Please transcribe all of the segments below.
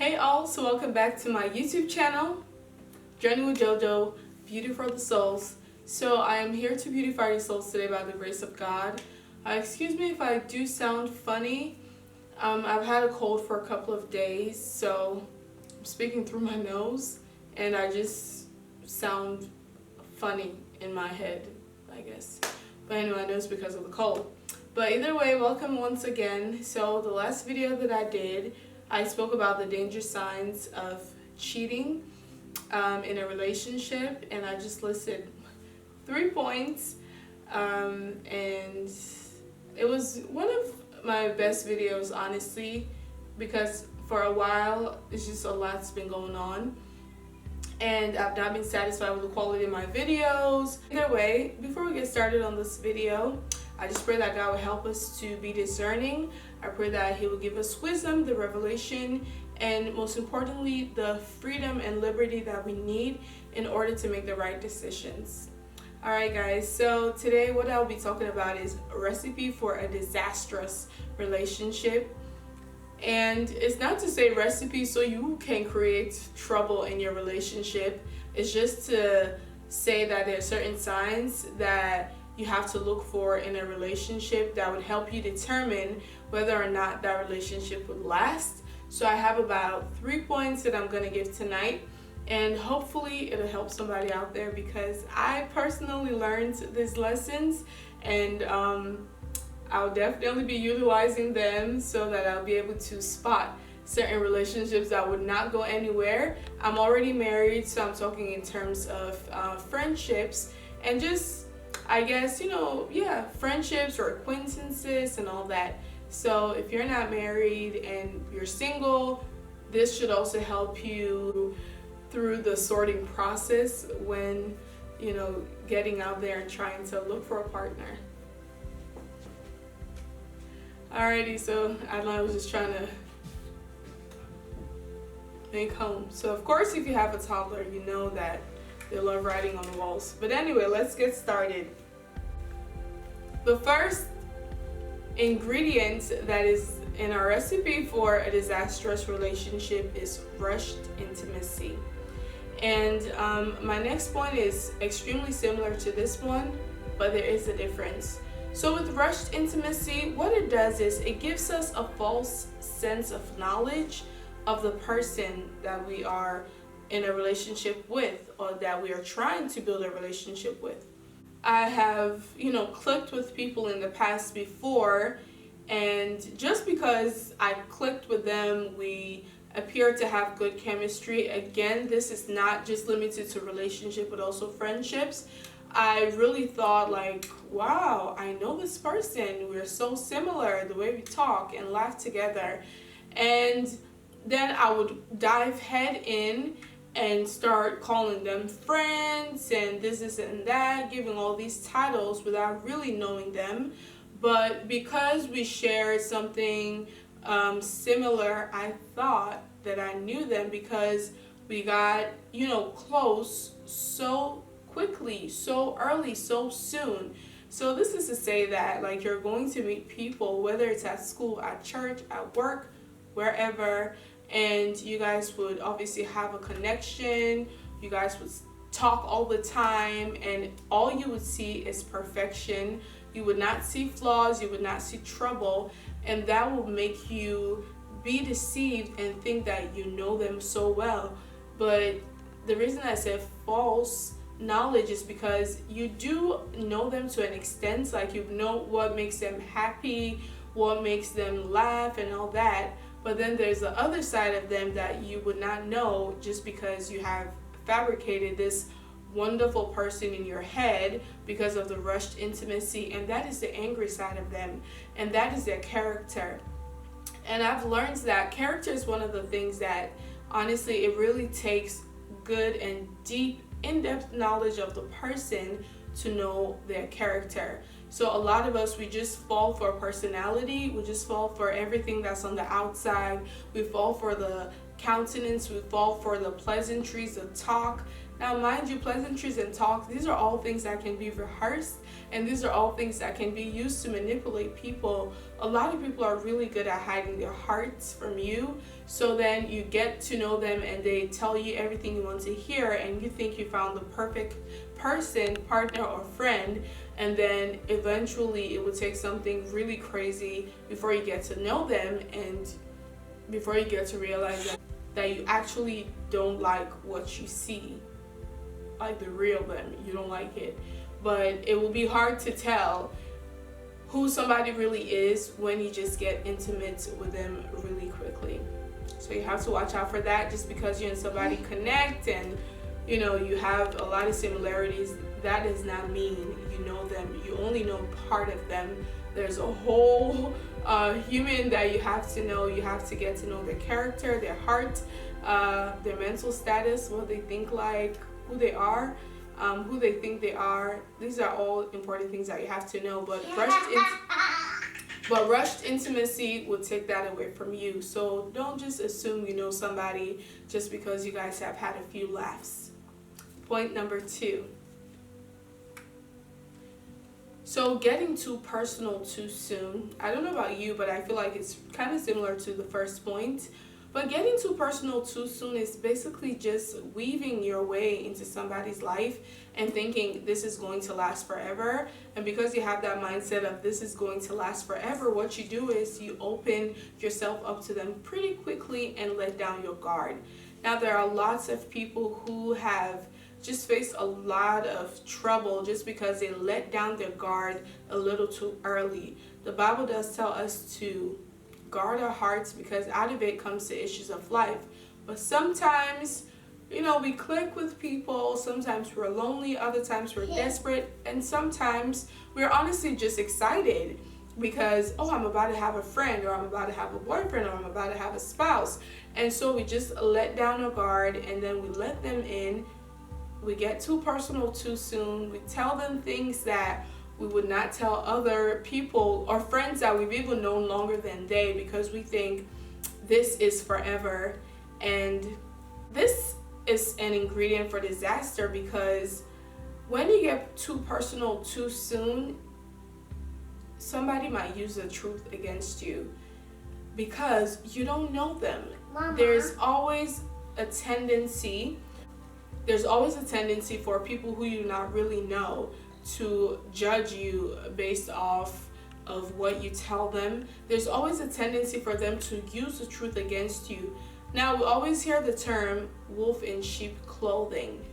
Hey all, so welcome back to my YouTube channel, Journey with JoJo, Beauty for the Souls. So I am here to beautify your souls today by the grace of God. Excuse me if I do sound funny. I've had a cold for a couple of days, so I'm speaking through my nose and I just sound funny in my head, I guess. But anyway, I know it's because of the cold. But either way, welcome once again. So the last video that I did, I spoke about the danger signs of cheating in a relationship, and I just listed 3 points, and it was one of my best videos, honestly, because for a while it's just a lot's been going on and I've not been satisfied with the quality of my videos. Either way, before we get started on this video, I just pray that God will help us to be discerning. I pray that He will give us wisdom, the revelation, and most importantly, the freedom and liberty that we need in order to make the right decisions. Alright guys, so today what I'll be talking about is a recipe for a disastrous relationship. And it's not to say recipe so you can create trouble in your relationship. It's just to say that there are certain signs that you have to look for in a relationship that would help you determine whether or not that relationship would last. So I have about 3 points that I'm going to give tonight, and hopefully it'll help somebody out there, because I personally learned these lessons, and I'll definitely be utilizing them so that I'll be able to spot certain relationships that would not go anywhere. I'm already married, so I'm talking in terms of friendships and just, I guess, friendships or acquaintances and all that. So if you're not married and you're single, this should also help you through the sorting process when, getting out there and trying to look for a partner. Alrighty, so I was just trying to make home. So of course, if you have a toddler, you know that they love writing on the walls. But anyway, let's get started. The first ingredient that is in our recipe for a disastrous relationship is rushed intimacy. And my next point is extremely similar to this one, but there is a difference. So with rushed intimacy, what it does is it gives us a false sense of knowledge of the person that we are in a relationship with, or that we are trying to build a relationship with. I have, clicked with people in the past before, and just because I clicked with them, we appear to have good chemistry. Again, this is not just limited to relationship, but also friendships. I really thought like, wow, I know this person. We're so similar, the way we talk and laugh together. And then I would dive head in and start calling them friends and this and that, giving all these titles without really knowing them. But because we shared something similar, I thought that I knew them because we got, close so quickly, so early, so soon. So this is to say that like you're going to meet people, whether it's at school, at church, at work, wherever, and you guys would obviously have a connection. You guys would talk all the time, and all you would see is perfection. You would not see flaws, you would not see trouble, and that will make you be deceived and think that you know them so well. But the reason I said false knowledge is because you do know them to an extent, like you know what makes them happy, what makes them laugh and all that, but then there's the other side of them that you would not know just because you have fabricated this wonderful person in your head because of the rushed intimacy, and that is the angry side of them, and that is their character. And I've learned that character is one of the things that honestly it really takes good and deep in-depth knowledge of the person to know their character. So a lot of us, we just fall for personality, we just fall for everything that's on the outside, we fall for the countenance would fall for the pleasantries, the talk. Now, mind you, pleasantries and talk, these are all things that can be rehearsed, and these are all things that can be used to manipulate people. A lot of people are really good at hiding their hearts from you, so then you get to know them and they tell you everything you want to hear, and you think you found the perfect person, partner, or friend, and then eventually it will take something really crazy before you get to know them, and before you get to realize that you actually don't like what you see, like the real them. You don't like it. But it will be hard to tell who somebody really is when you just get intimate with them really quickly. So you have to watch out for that. Just because you and somebody connect and you have a lot of similarities, that does not mean you know them. You only know part of them. There's a whole human that you have to know. You have to get to know their character, their heart, their mental status, what they think like, who they are, who they think they are. These are all important things that you have to know. But rushed intimacy will take that away from you. So don't just assume you know somebody just because you guys have had a few laughs. Point number 2. So getting too personal too soon. I don't know about you, but I feel like it's kind of similar to the first point. But getting too personal too soon is basically just weaving your way into somebody's life and thinking this is going to last forever. And because you have that mindset of this is going to last forever, what you do is you open yourself up to them pretty quickly and let down your guard. Now, there are lots of people who have just faced a lot of trouble just because they let down their guard a little too early. The Bible does tell us to guard our hearts because out of it comes the issues of life. But sometimes, we click with people. Sometimes we're lonely. Other times we're desperate. And sometimes we're honestly just excited because, I'm about to have a friend, or I'm about to have a boyfriend, or I'm about to have a spouse. And so we just let down our guard and then we let them in. We get too personal too soon. We tell them things that we would not tell other people or friends that we've even known longer than they, because we think this is forever. And this is an ingredient for disaster, because when you get too personal too soon, somebody might use the truth against you because you don't know them. Mama. There's always a tendency for people who you not really know to judge you based off of what you tell them. There's always a tendency for them to use the truth against you. Now, we always hear the term wolf in sheep clothing.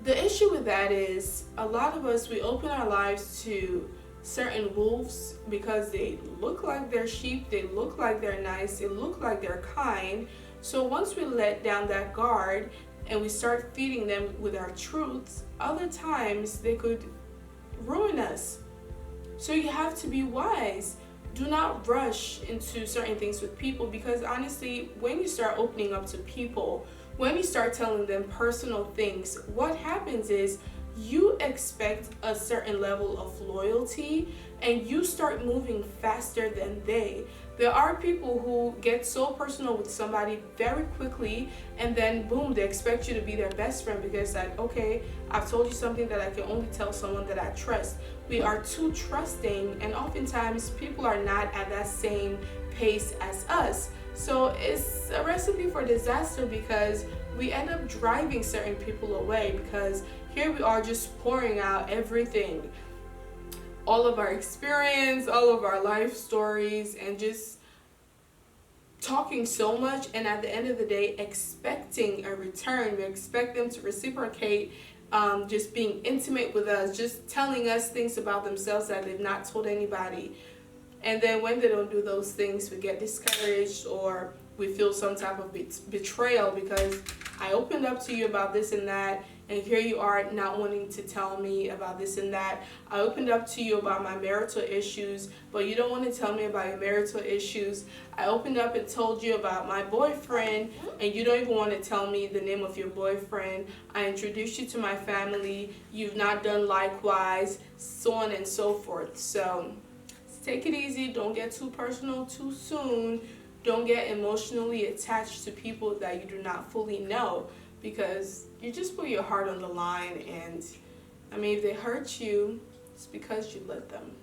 The issue with that is a lot of us, we open our lives to certain wolves because they look like they're sheep, they look like they're nice, they look like they're kind. So once we let down that guard and we start feeding them with our truths, other times they could ruin us. So you have to be wise. Do not rush into certain things with people, because honestly, when you start opening up to people, when you start telling them personal things, what happens is you expect a certain level of loyalty and you start moving faster than they. There are people who get so personal with somebody very quickly, and then boom, they expect you to be their best friend because okay, I've told you something that I can only tell someone that I trust. We are too trusting, and oftentimes people are not at that same pace as us. So it's a recipe for disaster because we end up driving certain people away, because here we are just pouring out everything, all of our experience, all of our life stories, and just talking so much, and at the end of the day expecting a return. We expect them to reciprocate, just being intimate with us, just telling us things about themselves that they've not told anybody. And then when they don't do those things, we get discouraged, or we feel some type of betrayal because I opened up to you about this and that, and here you are not wanting to tell me about this and that. I opened up to you about my marital issues, but you don't want to tell me about your marital issues. I opened up and told you about my boyfriend, and you don't even want to tell me the name of your boyfriend. I introduced you to my family. You've not done likewise, so on and so forth. So take it easy. Don't get too personal too soon. Don't get emotionally attached to people that you do not fully know, because you just put your heart on the line, and I mean, if they hurt you, it's because you let them.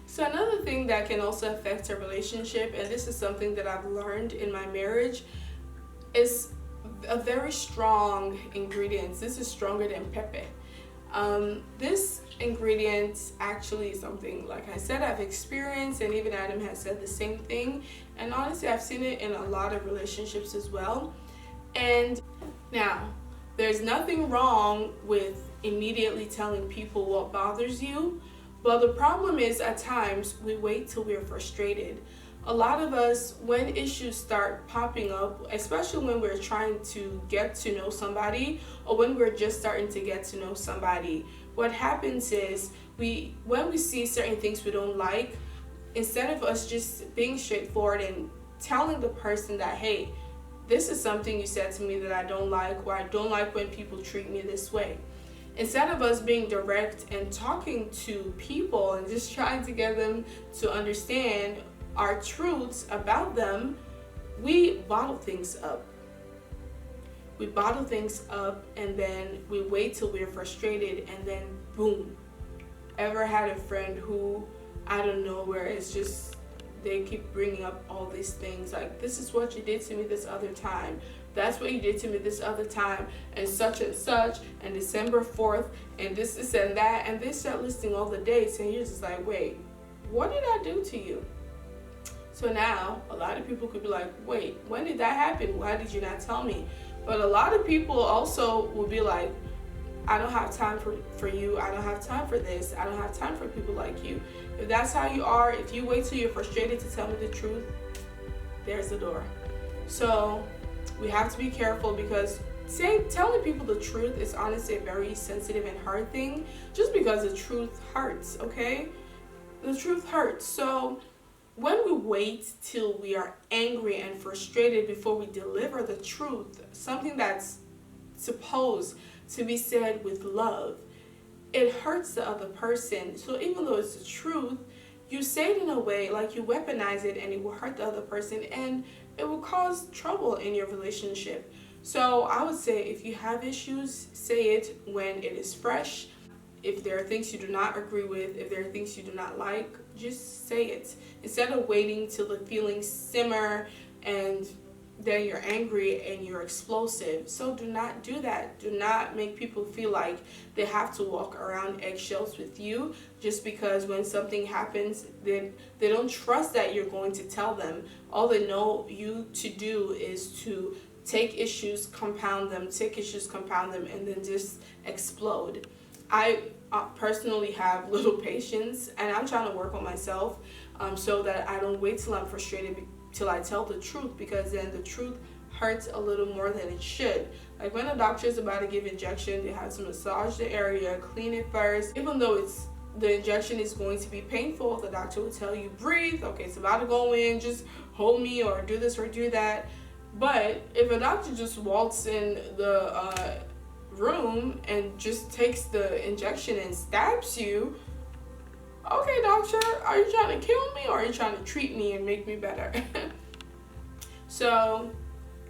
So another thing that can also affect a relationship, and this is something that I've learned in my marriage, is a very strong ingredient. This is stronger than pepper. This ingredient actually is something, like I said, I've experienced, and even Adam has said the same thing. And honestly, I've seen it in a lot of relationships as well. And now, there's nothing wrong with immediately telling people what bothers you. But the problem is, at times, we wait till we're frustrated. A lot of us, when issues start popping up, especially when we're trying to get to know somebody, or when we're just starting to get to know somebody, what happens is, when we see certain things we don't like, instead of us just being straightforward and telling the person that, hey, this is something you said to me that I don't like, or I don't like when people treat me this way. Instead of us being direct and talking to people and just trying to get them to understand our truths about them, we bottle things up. We bottle things up, and then we wait till we're frustrated, and then boom. Ever had a friend who, I don't know, where it's just, they keep bringing up all these things like, this is what you did to me this other time. That's what you did to me this other time, and such, and December 4th, and this and that, and they start listing all the dates, and you're just like, wait, what did I do to you? So now, a lot of people could be like, wait, when did that happen? Why did you not tell me? But a lot of people also will be like, I don't have time for you. I don't have time for this. I don't have time for people like you. If that's how you are, if you wait till you're frustrated to tell me the truth, there's the door. So we have to be careful, because telling people the truth is honestly a very sensitive and hard thing, just because the truth hurts, okay? The truth hurts. So when we wait till we are angry and frustrated before we deliver the truth, something that's supposed to be said with love, it hurts the other person. So even though it's the truth, you say it in a way like you weaponize it, and it will hurt the other person, and it will cause trouble in your relationship. So I would say, if you have issues, say it when it is fresh. If there are things you do not agree with, if there are things you do not like, just say it. Instead of waiting till the feelings simmer and then you're angry and you're explosive. So do not do that. Do not make people feel like they have to walk around eggshells with you, just because when something happens, they don't trust that you're going to tell them. All they know you to do is to take issues, compound them, and then just explode. I personally have little patience, and I'm trying to work on myself so that I don't wait till I'm frustrated till I tell the truth, because then the truth hurts a little more than it should. Like when a doctor is about to give injection, they have to massage the area, clean it first. Even though the injection is going to be painful, the doctor will tell you, breathe, okay, it's about to go in, just hold me, or do this or do that. But if a doctor just waltz in the room and just takes the injection and stabs you, okay, doctor, are you trying to kill me, or are you trying to treat me and make me better? So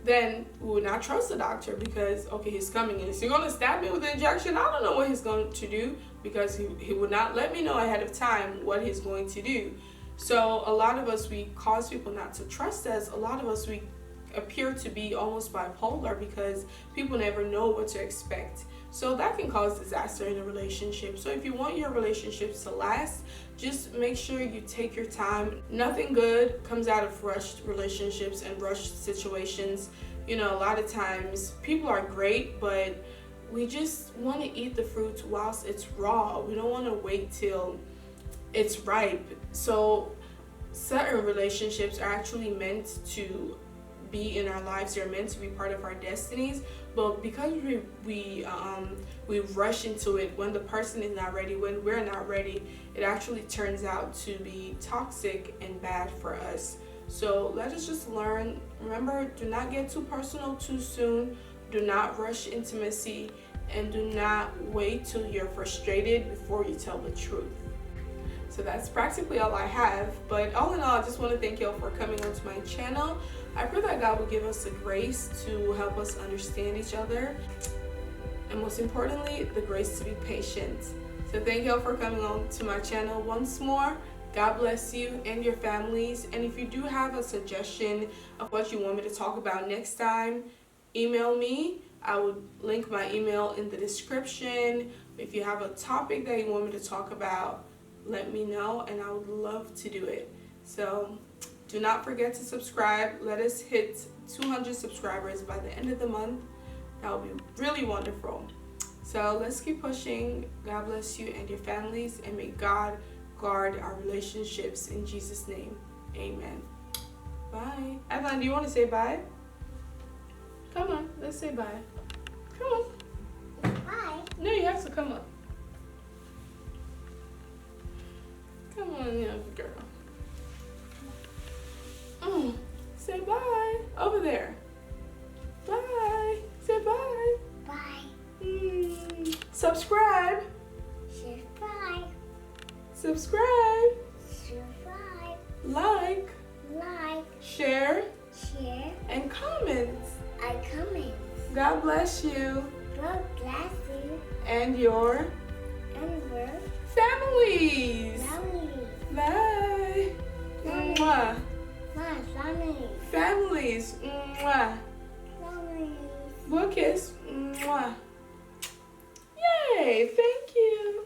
then we would not trust the doctor, because, okay, he's coming in. Is he going to stab me with the injection? I don't know what he's going to do, because he would not let me know ahead of time what he's going to do. So a lot of us, we cause people not to trust us. A lot of us, we appear to be almost bipolar, because people never know what to expect. So that can cause disaster in a relationship. So if you want your relationships to last, just make sure you take your time. Nothing good comes out of rushed relationships and rushed situations. You know, a lot of times people are great, but we just want to eat the fruit whilst it's raw. We don't want to wait till it's ripe. So certain relationships are actually meant to be in our lives. They're meant to be part of our destinies, but because we rush into it when the person is not ready, when we're not ready, it actually turns out to be toxic and bad for us. So let us just learn. Remember, do not get too personal too soon. Do not rush intimacy, and do not wait till you're frustrated before you tell the truth. So that's practically all I have. But all in all, I just want to thank y'all for coming onto my channel. I pray that God will give us the grace to help us understand each other, and most importantly, the grace to be patient. So thank y'all for coming on to my channel once more. God bless you and your families. And if you do have a suggestion of what you want me to talk about next time, email me. I would link my email in the description. If you have a topic that you want me to talk about, let me know and I would love to do it. So do not forget to subscribe. Let us hit 200 subscribers by the end of the month. That would be really wonderful. So let's keep pushing. God bless you and your families, and may God guard our relationships in Jesus' name. Amen. Bye. Evelyn, do you want to say bye? Come on, let's say bye. Come on. Bye. No, you have to come up. Come on, young girl. Say bye. Over there. Bye. Say bye. Bye. Subscribe. Subscribe. Subscribe. Subscribe. Like. Like. Share. Share. And comment. I comment. God bless you. God bless you. And your And we're families. family. Bye. Mwah. My family. Families. Mwah. Family. Book kiss. Mwah. Yay. Thank you.